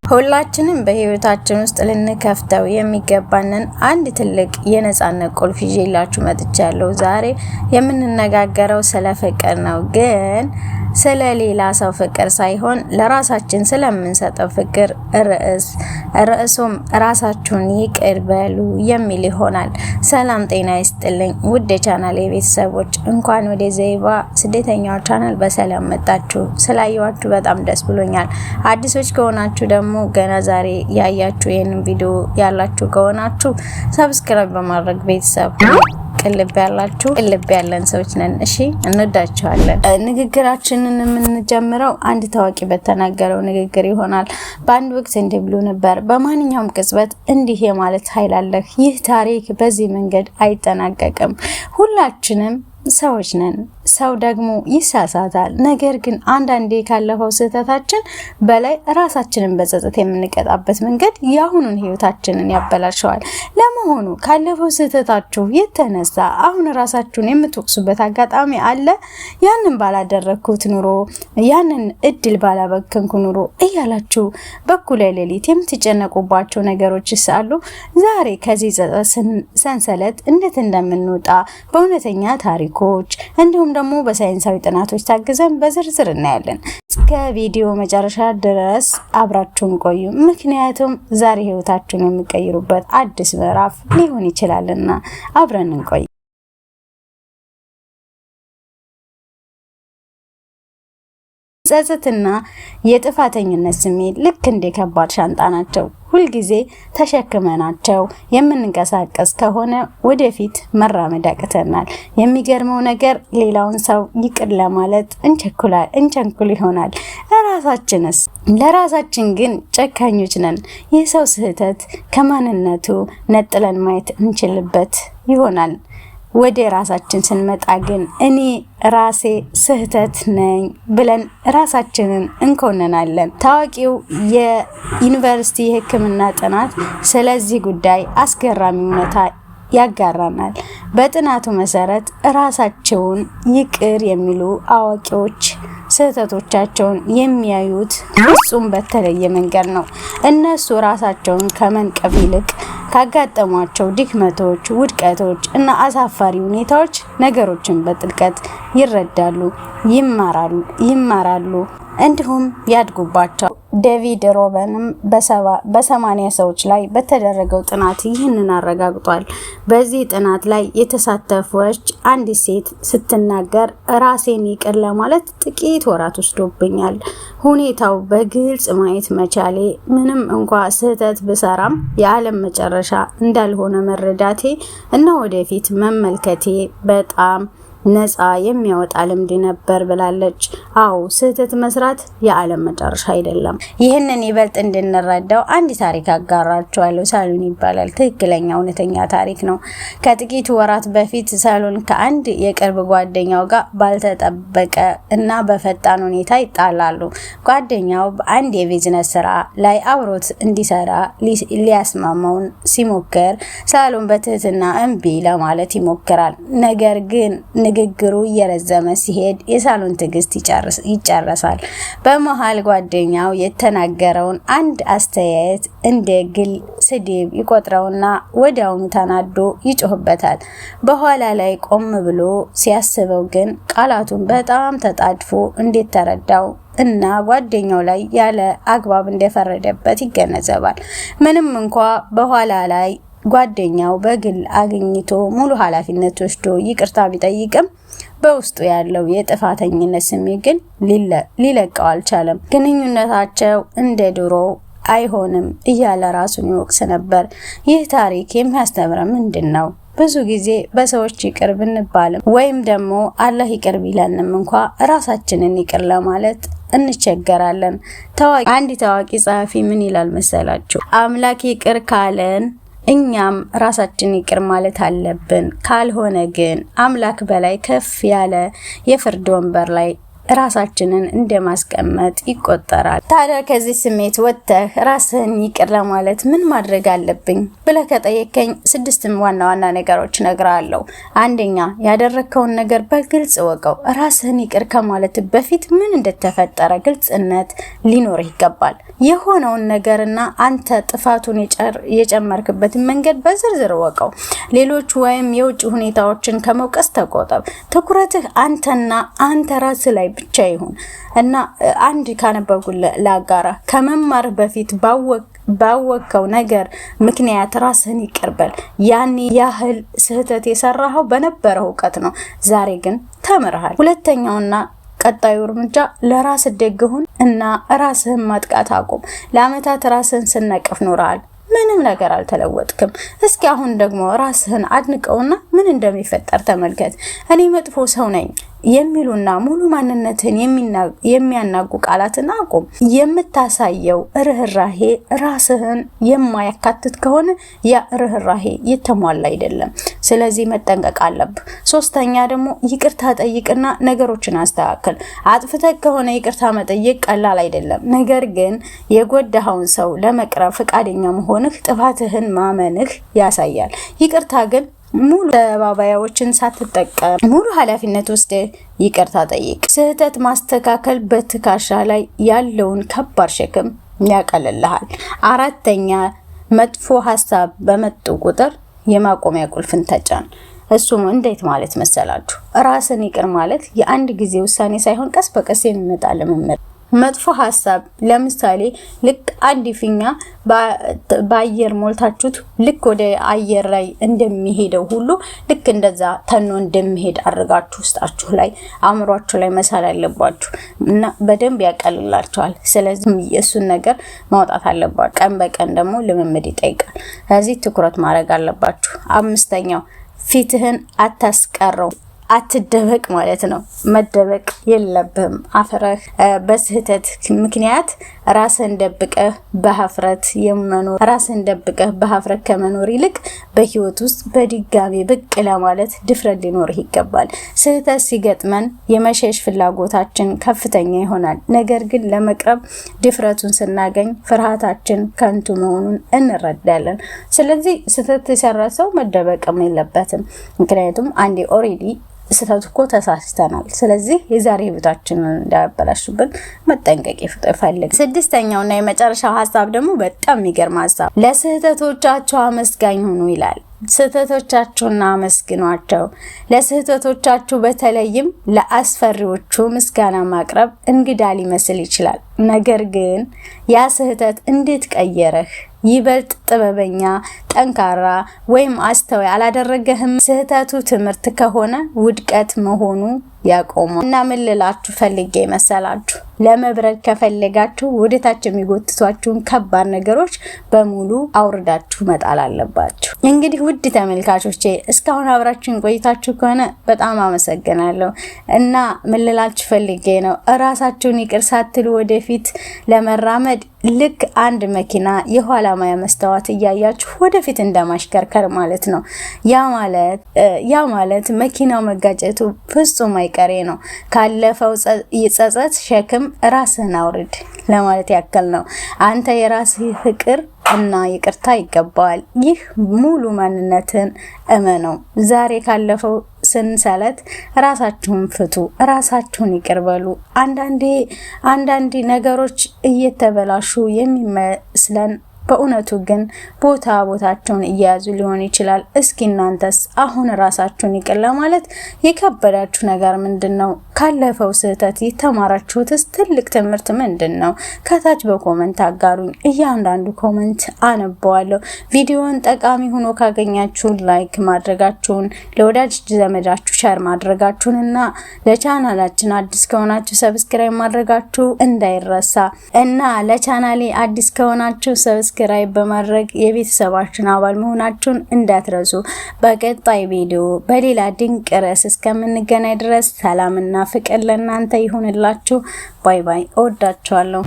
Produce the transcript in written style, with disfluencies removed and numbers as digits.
ሁላችንም በህይወታችን ውስጥ ልንከፍተው የሚገባንን አንድ ትልቅ የነጻነት ቁልፍ ይዤላችሁ መጥቻለሁ። ዛሬ የምንነጋገረው ስለ ፍቅር ነው፣ ግን ስለ ሌላ ሰው ፍቅር ሳይሆን ለራሳችን ስለምንሰጠው ፍቅር ርዕሱም ራሳችሁን ይቅር በሉ የሚል ይሆናል። ሰላም ጤና ይስጥልኝ ውድ የቻናሌ ቤተሰቦች፣ እንኳን ወደ ዘይባ ስደተኛው ቻናል በሰላም መጣችሁ። ስላየዋችሁ በጣም ደስ ብሎኛል። አዲሶች ከሆናችሁ ደግሞ ገና ዛሬ ያያችሁ ይሄንን ቪዲዮ ያላችሁ ከሆናችሁ ሰብስክራይብ በማድረግ ቤተሰብ ቅልብ ያለን ሰዎች ነን። እሺ እንወዳችኋለን። ንግግራችንን የምንጀምረው አንድ ታዋቂ በተናገረው ንግግር ይሆናል። በአንድ ወቅት እንዲህ ብሎ ነበር፣ በማንኛውም ቅጽበት እንዲህ የማለት ኃይል አለ። ይህ ታሪክ በዚህ መንገድ አይጠናቀቅም። ሁላችንም ሰዎች ነን። ሰው ደግሞ ይሳሳታል። ነገር ግን አንዳንዴ ካለፈው ስህተታችን በላይ ራሳችንን በጸጸት የምንቀጣበት መንገድ የአሁኑን ህይወታችንን ያበላሸዋል። ለመሆኑ ካለፈው ስህተታችሁ የተነሳ አሁን ራሳችሁን የምትወቅሱበት አጋጣሚ አለ? ያንን ባላደረኩት ኑሮ፣ ያንን እድል ባላበከንኩ ኑሮ እያላችሁ በኩለ ሌሊት የምትጨነቁባቸው ነገሮች አሉ? ዛሬ ከዚህ ጸጸት ሰንሰለት እንዴት እንደምንወጣ በእውነተኛ ታሪኮች እንዲሁም ደግሞ በሳይንሳዊ ጥናቶች ታግዘን በዝርዝር እናያለን። እስከ ቪዲዮ መጨረሻ ድረስ አብራችሁን ቆዩ፣ ምክንያቱም ዛሬ ህይወታችሁን የሚቀይሩበት አዲስ ምዕራፍ ሊሆን ይችላልና አብረን እንቆይ። ጸጸትና የጥፋተኝነት ስሜት ልክ እንደ ከባድ ሻንጣ ናቸው። ሁልጊዜ ተሸክመናቸው የምንንቀሳቀስ ከሆነ ወደፊት መራመድ ያቅተናል። የሚገርመው ነገር ሌላውን ሰው ይቅር ለማለት እንቸኩል ይሆናል። ለራሳችን ግን ጨካኞች ነን። የሰው ስህተት ከማንነቱ ነጥለን ማየት እንችልበት ይሆናል። ወደ ራሳችን ስንመጣ ግን እኔ ራሴ ስህተት ነኝ ብለን ራሳችንን እንኮንናለን። ታዋቂው የዩኒቨርሲቲ የሕክምና ጥናት ስለዚህ ጉዳይ አስገራሚ እውነታ ያጋራናል። በጥናቱ መሰረት ራሳቸውን ይቅር የሚሉ አዋቂዎች ስህተቶቻቸውን የሚያዩት ፍጹም በተለየ መንገድ ነው። እነሱ ራሳቸውን ከመንቀፍ ይልቅ ካጋጠሟቸው ድክመቶች፣ ውድቀቶች እና አሳፋሪ ሁኔታዎች ነገሮችን በጥልቀት ይረዳሉ፣ ይማራሉ እንዲሁም ያድጉባቸው። ዴቪድ ሮበንም በ80 ሰዎች ላይ በተደረገው ጥናት ይህንን አረጋግጧል። በዚህ ጥናት ላይ የተሳተፈች አንዲት ሴት ስትናገር ራሴን ይቅር ለማለት ጥቂት ወራት ወስዶብኛል። ሁኔታው በግልጽ ማየት መቻሌ ምንም እንኳ ስህተት ብሰራም የዓለም መጨረሻ እንዳልሆነ መረዳቴ እና ወደፊት መመልከቴ በጣም ነፃ የሚያወጣ ልምድ ነበር ብላለች። አዎ ስህተት መስራት የዓለም መጨረሻ አይደለም። ይህንን ይበልጥ እንድንረዳው አንድ ታሪክ አጋራችኋለሁ። ሳሎን ይባላል። ትክክለኛ እውነተኛ ታሪክ ነው። ከጥቂት ወራት በፊት ሳሎን ከአንድ የቅርብ ጓደኛው ጋር ባልተጠበቀ እና በፈጣን ሁኔታ ይጣላሉ። ጓደኛው በአንድ የቢዝነስ ስራ ላይ አብሮት እንዲሰራ ሊያስማማውን ሲሞክር ሳሎን በትህትና እምቢ ለማለት ይሞክራል። ነገር ግን ንግግሩ እየረዘመ ሲሄድ የሳሎን ትዕግስት ይጨረሳል። በመሃል ጓደኛው የተናገረውን አንድ አስተያየት እንደ ግል ስድብ ይቆጥረውና ወዲያውኑ ተናዶ ይጮህበታል። በኋላ ላይ ቆም ብሎ ሲያስበው ግን ቃላቱን በጣም ተጣድፎ እንዴት ተረዳው እና ጓደኛው ላይ ያለ አግባብ እንደፈረደበት ይገነዘባል። ምንም እንኳ በኋላ ላይ ጓደኛው በግል አግኝቶ ሙሉ ኃላፊነት ወስዶ ይቅርታ ቢጠይቅም በውስጡ ያለው የጥፋተኝነት ስሜት ግን ሊለቀው አልቻለም። ግንኙነታቸው እንደ ድሮ አይሆንም እያለ ራሱን ይወቅስ ነበር። ይህ ታሪክ የሚያስተምረን ምንድነው? ብዙ ጊዜ በሰዎች ይቅር ብንባልም ወይም ደግሞ አላህ ይቅር ቢለንም እንኳ ራሳችንን ይቅር ለማለት እንቸገራለን። አንድ ታዋቂ ጸሐፊ ምን ይላል መሰላችሁ? አምላክ ይቅር ካለን እኛም ራሳችን ይቅር ማለት አለብን። ካልሆነ ግን አምላክ በላይ ከፍ ያለ የፍርድ ወንበር ላይ ራሳችንን እንደማስቀመጥ ይቆጠራል። ታዲያ ከዚህ ስሜት ወጥተህ ራስህን ይቅር ለማለት ምን ማድረግ አለብኝ ብለህ ከጠየቀኝ 6 ዋና ዋና ነገሮች እነግርሃለሁ። አንደኛ፣ ያደረከውን ነገር በግልጽ ወቀው። ራስህን ይቅር ከማለት በፊት ምን እንደተፈጠረ ግልጽነት ሊኖርህ ይገባል። የሆነውን ነገርና አንተ ጥፋቱን የጨመርክበትን መንገድ በዝርዝር ወቀው። ሌሎች ወይም የውጭ ሁኔታዎችን ከመውቀስ ተቆጠብ። ትኩረትህ አንተና አንተ ራስህ ላይ ብቻ ይሁን እና አንድ ካነበብኩ ላጋራ። ከመማር በፊት ባወቀው ነገር ምክንያት ራስህን ይቅርበል። ያን ያህል ስህተት የሰራኸው በነበረው እውቀት ነው። ዛሬ ግን ተምረሃል። ሁለተኛውና ቀጣዩ እርምጃ ለራስ ደግሁን እና ራስህን ማጥቃት አቁም። ለአመታት ራስህን ስነቅፍ ኖረሃል። ምንም ነገር አልተለወጥክም። እስኪ አሁን ደግሞ ራስህን አድንቀውና ምን እንደሚፈጠር ተመልከት። እኔ መጥፎ ሰው ነኝ የሚሉና ሙሉ ማንነትን የሚያናጉ ቃላትን አቁም። የምታሳየው ርህራሄ ራስህን የማያካትት ከሆነ ያ ርህራሄ የተሟላ አይደለም። ስለዚህ መጠንቀቅ አለብህ። ሶስተኛ ደግሞ ይቅርታ ጠይቅና ነገሮችን አስተካክል። አጥፍተህ ከሆነ ይቅርታ መጠየቅ ቀላል አይደለም። ነገር ግን የጎዳኸውን ሰው ለመቅረብ ፈቃደኛ መሆንህ ጥፋትህን ማመንህ ያሳያል። ይቅርታ ግን ሙሉ ተባባያዎችን ሳትጠቀም ሙሉ ኃላፊነት ወስደ ይቅርታ ጠይቅ። ስህተት ማስተካከል በትከሻ ላይ ያለውን ከባድ ሸክም ያቀልልሃል። አራተኛ፣ መጥፎ ሀሳብ በመጡ ቁጥር የማቆሚያ ቁልፍን ተጫን። እሱም እንዴት ማለት መሰላችሁ? ራስን ይቅር ማለት የአንድ ጊዜ ውሳኔ ሳይሆን ቀስ በቀስ የሚመጣ ልምምድ። መጥፎ ሀሳብ ለምሳሌ ልክ አንድ ፊኛ በአየር ሞልታችሁት ልክ ወደ አየር ላይ እንደሚሄደው ሁሉ ልክ እንደዛ ተኖ እንደሚሄድ አድርጋችሁ ውስጣችሁ ላይ አእምሯችሁ ላይ መሳል አለባችሁ እና በደንብ ያቀልላችኋል። ስለዚህ የሱን ነገር ማውጣት አለባችሁ። ቀን በቀን ደግሞ ልምምድ ይጠይቃል። ስለዚህ ትኩረት ማድረግ አለባችሁ። አምስተኛው፣ ፊትህን አታስቀረው። አትደበቅ ማለት ነው። መደበቅ የለብህም። አፍረህ በስህተት ምክንያት ራስን ደብቀህ በሀፍረት ከመኖር ይልቅ በህይወት ውስጥ በድጋሚ ብቅ ለማለት ድፍረት ሊኖርህ ይገባል። ስህተት ሲገጥመን የመሸሽ ፍላጎታችን ከፍተኛ ይሆናል። ነገር ግን ለመቅረብ ድፍረቱን ስናገኝ ፍርሃታችን ከንቱ መሆኑን እንረዳለን። ስለዚህ ስህተት የሰራ ሰው መደበቅም የለበትም። ምክንያቱም አንዴ ኦሬዲ ስህተት እኮ ተሳስተናል። ስለዚህ የዛሬ ህይወታችንን እንዳያበላሽብን መጠንቀቅ ይፈልግ። 6ኛውና የመጨረሻው ሀሳብ ደግሞ በጣም የሚገርም ሀሳብ፣ ለስህተቶቻቸው አመስጋኝ ሁኑ ይላል። ስህተቶቻችሁና አመስግኗቸው። ለስህተቶቻችሁ በተለይም ለአስፈሪዎቹ ምስጋና ማቅረብ እንግዳ ሊመስል ይችላል። ነገር ግን ያ ስህተት እንዴት ቀየረህ? ይበልጥ ጥበበኛ፣ ጠንካራ ወይም አስተዋይ አላደረገህም? ስህተቱ ትምህርት ከሆነ ውድቀት መሆኑ ያቆሙ እና ምን ልላችሁ ፈልጌ መሰላችሁ? ለመብረር ከፈለጋችሁ ወደታች የሚጎትቷችሁን ከባድ ነገሮች በሙሉ አውርዳችሁ መጣል አለባችሁ። እንግዲህ ውድ ተመልካቾቼ እስካሁን አብራችሁን ቆይታችሁ ከሆነ በጣም አመሰግናለሁ እና ምን ልላችሁ ፈልጌ ነው፣ ራሳችሁን ይቅር ሳትሉ ወደፊት ለመራመድ ልክ አንድ መኪና የኋላ ማያ መስታወት እያያችሁ ወደፊት እንደማሽከርከር ማለት ነው። ያ ማለት መኪናው መጋጨቱ ፍጹም አይቀሬ ነው። ካለፈው ጸጸት ሸክም ራስህን አውርድ ለማለት ያክል ነው። አንተ የራስህ ፍቅር እና ይቅርታ ይገባዋል። ይህ ሙሉ ማንነትን እመነው። ዛሬ ካለፈው ስንሰለት ራሳችሁን ፍቱ፣ ራሳችሁን ይቅርበሉ። አንዳንዴ ነገሮች እየተበላሹ የሚመስለን በእውነቱ ግን ቦታቸውን እያያዙ ሊሆን ይችላል። እስኪ እናንተስ አሁን ራሳችሁን ይቅር ለማለት የከበዳችሁ ነገር ምንድነው? ካለፈው ስህተት የተማራችሁትስ ትልቅ ትምህርት ምንድነው? ከታች በኮመንት አጋሩኝ። እያንዳንዱ ኮመንት አነበዋለሁ። ቪዲዮውን ጠቃሚ ሆኖ ካገኛችሁ ላይክ ማድረጋችሁን፣ ለወዳጅ ዘመዳችሁ ሼር ማድረጋችሁንና ለቻናላችን አዲስ ከሆናችሁ ሰብስክራይብ ማድረጋችሁ እንዳይረሳ እና ለቻናሌ አዲስ ከሆናችሁ ሰብስክራይብ በማድረግ የቤተሰባችን አባል መሆናችሁን እንዳትረሱ። በቀጣይ ቪዲዮ በሌላ ድንቅ ርዕስ እስከምንገናኝ ድረስ ሰላምና ፍቅር ለእናንተ ይሁንላችሁ። ባይ ባይ። እወዳችኋለሁ።